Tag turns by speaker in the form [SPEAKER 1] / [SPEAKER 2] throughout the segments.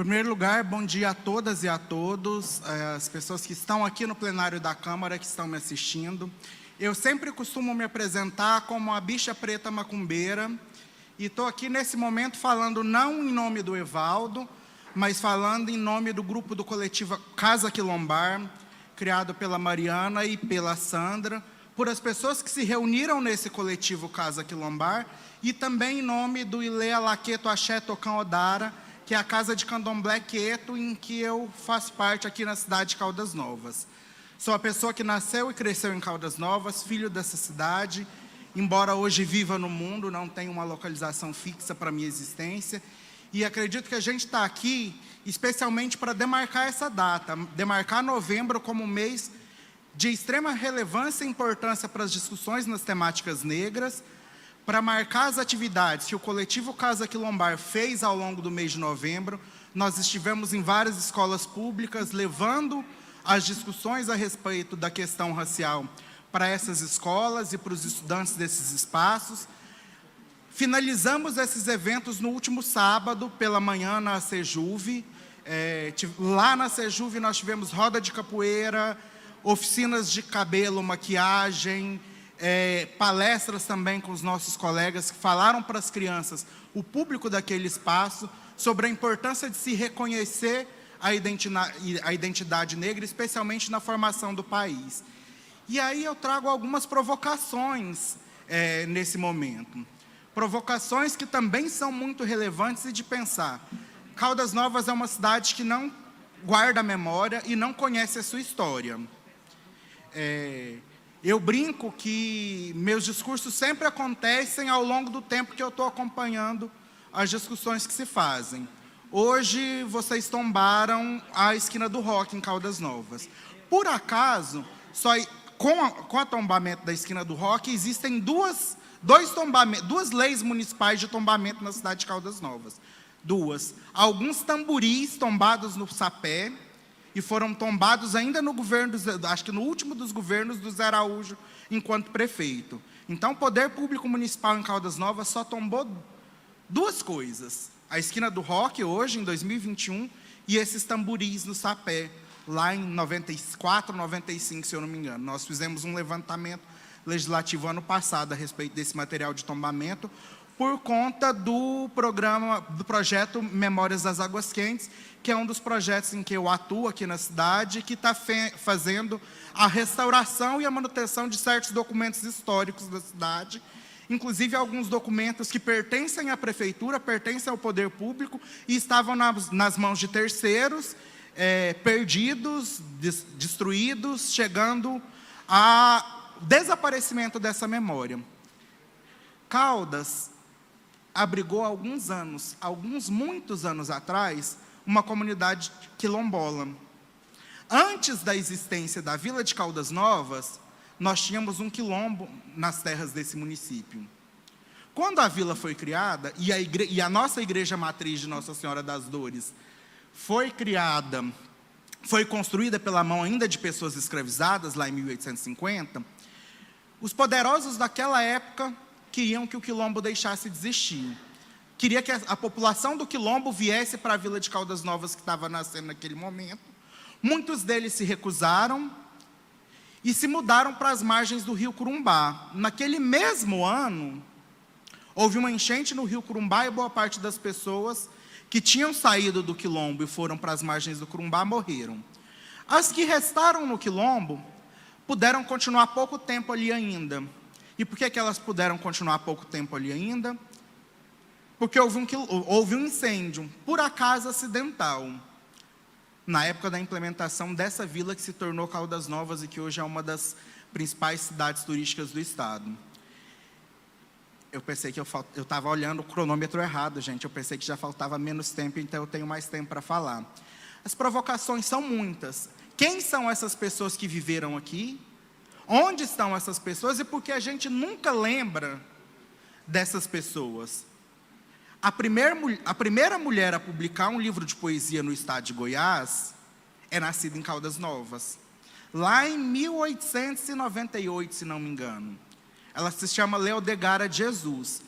[SPEAKER 1] primeiro lugar, bom dia a todas e a todos, as pessoas que estão aqui no plenário da Câmara, que estão me assistindo. Eu sempre costumo me apresentar como a bicha preta macumbeira, e estou aqui nesse momento falando não em nome do Evaldo, mas falando em nome do grupo do coletivo Casa Quilombar, criado pela Mariana e pela Sandra, por as pessoas que se reuniram nesse coletivo Casa Quilombar, e também em nome do Ilê Alaqueto Axé Tocã Odara, que é a casa de candomblé queto, em que eu faço parte aqui na cidade de Caldas Novas. Sou a pessoa que nasceu e cresceu em Caldas Novas, filho dessa cidade, embora hoje viva no mundo, não tenho uma localização fixa para a minha existência, e acredito que a gente está aqui especialmente para demarcar essa data, demarcar novembro como um mês de extrema relevância e importância para as discussões nas temáticas negras, para marcar as atividades que o coletivo Casa Quilombar fez ao longo do mês de novembro. Nós estivemos em várias escolas públicas levando as discussões a respeito da questão racial para essas escolas e para os estudantes desses espaços. Finalizamos esses eventos no último sábado, pela manhã, na Sejuve. Lá na Sejuve nós tivemos roda de capoeira, oficinas de cabelo, maquiagem, palestras também com os nossos colegas que falaram para as crianças, o público daquele espaço, sobre a importância de se reconhecer a identidade negra, especialmente na formação do país. E aí eu trago algumas provocações nesse momento. Provocações que também são muito relevantes e de pensar. Caldas Novas é uma cidade que não guarda a memória e não conhece a sua história. Eu brinco que meus discursos sempre acontecem ao longo do tempo que eu estou acompanhando as discussões que se fazem. Hoje, vocês tombaram a esquina do Rock, em Caldas Novas. Por acaso, com o tombamento da esquina do Rock, existem duas leis municipais de tombamento na cidade de Caldas Novas. Alguns tamboris tombados no Sapé, e foram tombados ainda no governo, acho que no último dos governos do Zé Araújo, enquanto prefeito. Então, o poder público municipal em Caldas Novas só tombou duas coisas. A esquina do Rock, hoje, em 2021, e esses tamboris no Sapé, lá em 94, 95, se eu não me engano. Nós fizemos um levantamento legislativo ano passado a respeito desse material de tombamento, por conta do projeto Memórias das Águas Quentes, que é um dos projetos em que eu atuo aqui na cidade, que está fazendo a restauração e a manutenção de certos documentos históricos da cidade, inclusive alguns documentos que pertencem à prefeitura, pertencem ao poder público, e estavam nas mãos de terceiros, perdidos, destruídos, chegando ao desaparecimento dessa memória. Caldas abrigou há muitos anos atrás, uma comunidade quilombola. Antes da existência da Vila de Caldas Novas, nós tínhamos um quilombo nas terras desse município. Quando a vila foi criada, e a nossa igreja matriz de Nossa Senhora das Dores foi construída pela mão ainda de pessoas escravizadas, lá em 1850, os poderosos daquela época queriam que o quilombo deixasse de existir. Queria que a população do quilombo viesse para a Vila de Caldas Novas, que estava nascendo naquele momento. Muitos deles se recusaram e se mudaram para as margens do rio Curumbá. Naquele mesmo ano, houve uma enchente no rio Curumbá, e boa parte das pessoas que tinham saído do quilombo e foram para as margens do Curumbá morreram. As que restaram no quilombo puderam continuar pouco tempo ali ainda. E por que elas puderam continuar pouco tempo ali ainda? Porque houve um incêndio, por acaso acidental, na época da implementação dessa vila que se tornou Caldas Novas e que hoje é uma das principais cidades turísticas do estado. Eu pensei que eu estava olhando o cronômetro errado, gente. Eu pensei que já faltava menos tempo, então eu tenho mais tempo para falar. As provocações são muitas. Quem são essas pessoas que viveram aqui? Onde estão essas pessoas e por que a gente nunca lembra dessas pessoas? A primeira mulher a publicar um livro de poesia no estado de Goiás é nascida em Caldas Novas, lá em 1898, se não me engano. Ela se chama Leodegara de Jesus.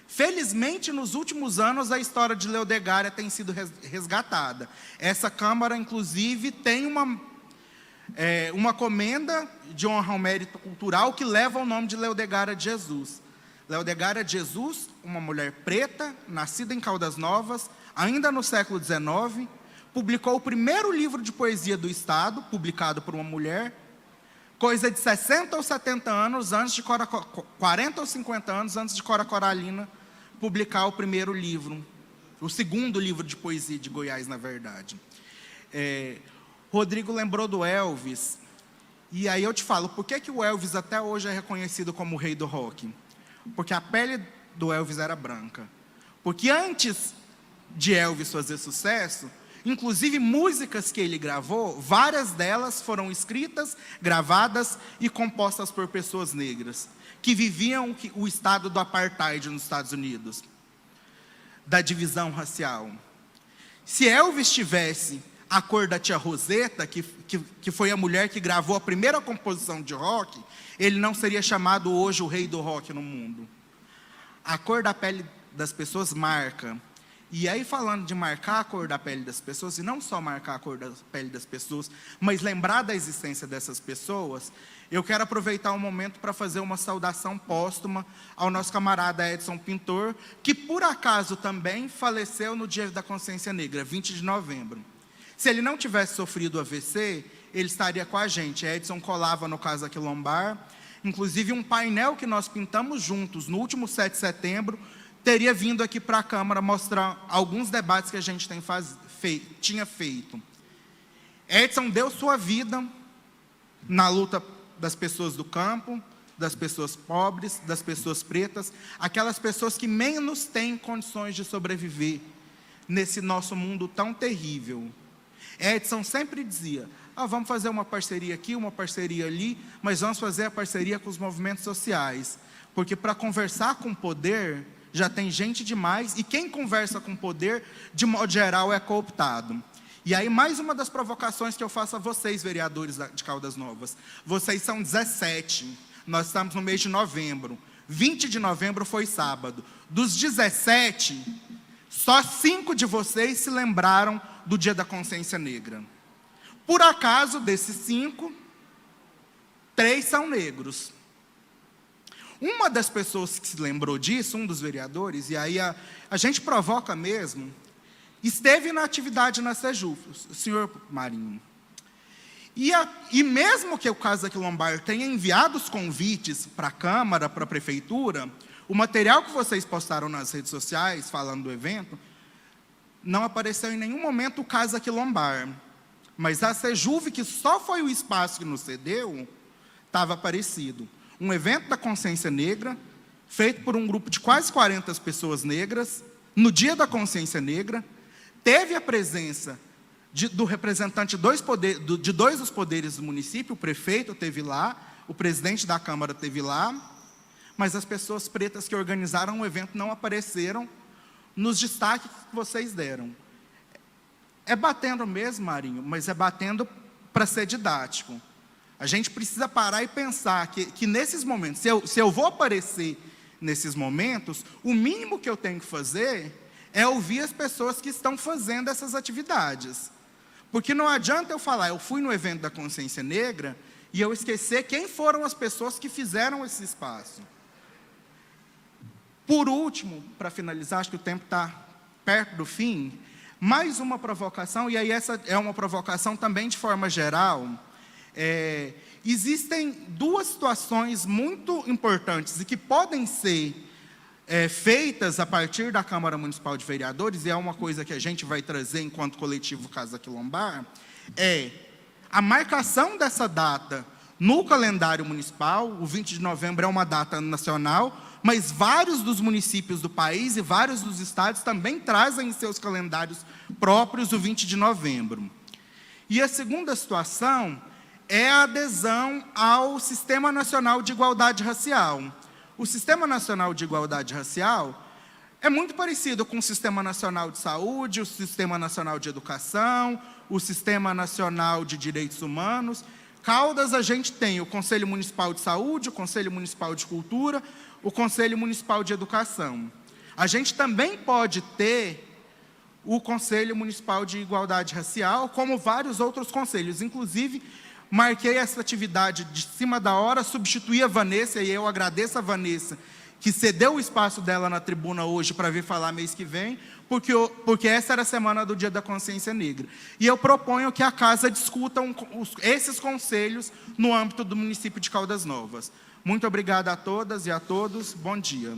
[SPEAKER 1] Felizmente, nos últimos anos, a história de Leodegária tem sido resgatada. Essa Câmara, inclusive, tem uma comenda de honra ao mérito cultural que leva o nome de Leodegária de Jesus. Leodegária de Jesus, uma mulher preta, nascida em Caldas Novas, ainda no século XIX, publicou o primeiro livro de poesia do Estado, publicado por uma mulher, coisa de 60 ou 70 anos antes de 40 ou 50 anos antes de Cora Coralina publicar o primeiro livro, o segundo livro de poesia de Goiás, na verdade. Rodrigo lembrou do Elvis, e aí eu te falo, por que o Elvis até hoje é reconhecido como o rei do rock? Porque a pele do Elvis era branca. Porque antes de Elvis fazer sucesso, inclusive músicas que ele gravou, várias delas foram escritas, gravadas e compostas por pessoas negras, que viviam o estado do apartheid nos Estados Unidos, da divisão racial. Se Elvis tivesse a cor da tia Roseta, que foi a mulher que gravou a primeira composição de rock, ele não seria chamado hoje o rei do rock no mundo. A cor da pele das pessoas marca. E aí, falando de marcar a cor da pele das pessoas, e não só marcar a cor da pele das pessoas, mas lembrar da existência dessas pessoas, eu quero aproveitar um momento para fazer uma saudação póstuma ao nosso camarada Edson Pintor, que por acaso também faleceu no Dia da Consciência Negra, 20 de novembro. Se ele não tivesse sofrido AVC, ele estaria com a gente. Edson colava no Casa Quilombar, inclusive um painel que nós pintamos juntos no último 7 de setembro, teria vindo aqui para a Câmara mostrar alguns debates que a gente tinha feito. Edson deu sua vida na luta das pessoas do campo, das pessoas pobres, das pessoas pretas, aquelas pessoas que menos têm condições de sobreviver nesse nosso mundo tão terrível. Edson sempre dizia, vamos fazer uma parceria aqui, uma parceria ali, mas vamos fazer a parceria com os movimentos sociais, porque para conversar com o poder, já tem gente demais, e quem conversa com poder, de modo geral, é cooptado. E aí, mais uma das provocações que eu faço a vocês, vereadores de Caldas Novas. Vocês são 17, nós estamos no mês de novembro. 20 de novembro foi sábado. Dos 17, só 5 de vocês se lembraram do Dia da Consciência Negra. Por acaso, desses 5, 3 são negros. Uma das pessoas que se lembrou disso, um dos vereadores, e aí a gente provoca mesmo, esteve na atividade na Sejuf, o senhor Marinho. E mesmo que o Casa Quilombar tenha enviado os convites para a Câmara, para a Prefeitura, o material que vocês postaram nas redes sociais, falando do evento, não apareceu em nenhum momento o Casa Quilombar. Mas a Sejuf, que só foi o espaço que nos cedeu, estava aparecido. Um evento da consciência negra, feito por um grupo de quase 40 pessoas negras, no Dia da Consciência Negra, teve a presença do representante de dois dos poderes do município, o prefeito esteve lá, o presidente da Câmara esteve lá, mas as pessoas pretas que organizaram o evento não apareceram nos destaques que vocês deram. É batendo mesmo, Marinho, mas é batendo para ser didático. A gente precisa parar e pensar que nesses momentos, se eu vou aparecer nesses momentos, o mínimo que eu tenho que fazer é ouvir as pessoas que estão fazendo essas atividades. Porque não adianta eu falar, eu fui no evento da Consciência Negra, e eu esquecer quem foram as pessoas que fizeram esse espaço. Por último, para finalizar, acho que o tempo está perto do fim, mais uma provocação, e aí essa é uma provocação também de forma geral. Existem duas situações muito importantes e que podem ser feitas a partir da Câmara Municipal de Vereadores, e é uma coisa que a gente vai trazer enquanto coletivo Casa Quilombar, a marcação dessa data no calendário municipal. O 20 de novembro é uma data nacional, mas vários dos municípios do país e vários dos estados também trazem em seus calendários próprios o 20 de novembro. E a segunda situação é a adesão ao Sistema Nacional de Igualdade Racial. O Sistema Nacional de Igualdade Racial é muito parecido com o Sistema Nacional de Saúde, o Sistema Nacional de Educação, o Sistema Nacional de Direitos Humanos. Caldas, a gente tem o Conselho Municipal de Saúde, o Conselho Municipal de Cultura, o Conselho Municipal de Educação. A gente também pode ter o Conselho Municipal de Igualdade Racial, como vários outros conselhos. Inclusive, marquei essa atividade de cima da hora, substituí a Vanessa, e eu agradeço a Vanessa, que cedeu o espaço dela na tribuna hoje para vir falar mês que vem, porque essa era a semana do Dia da Consciência Negra. E eu proponho que a Casa discuta esses conselhos no âmbito do município de Caldas Novas. Muito obrigado a todas e a todos. Bom dia.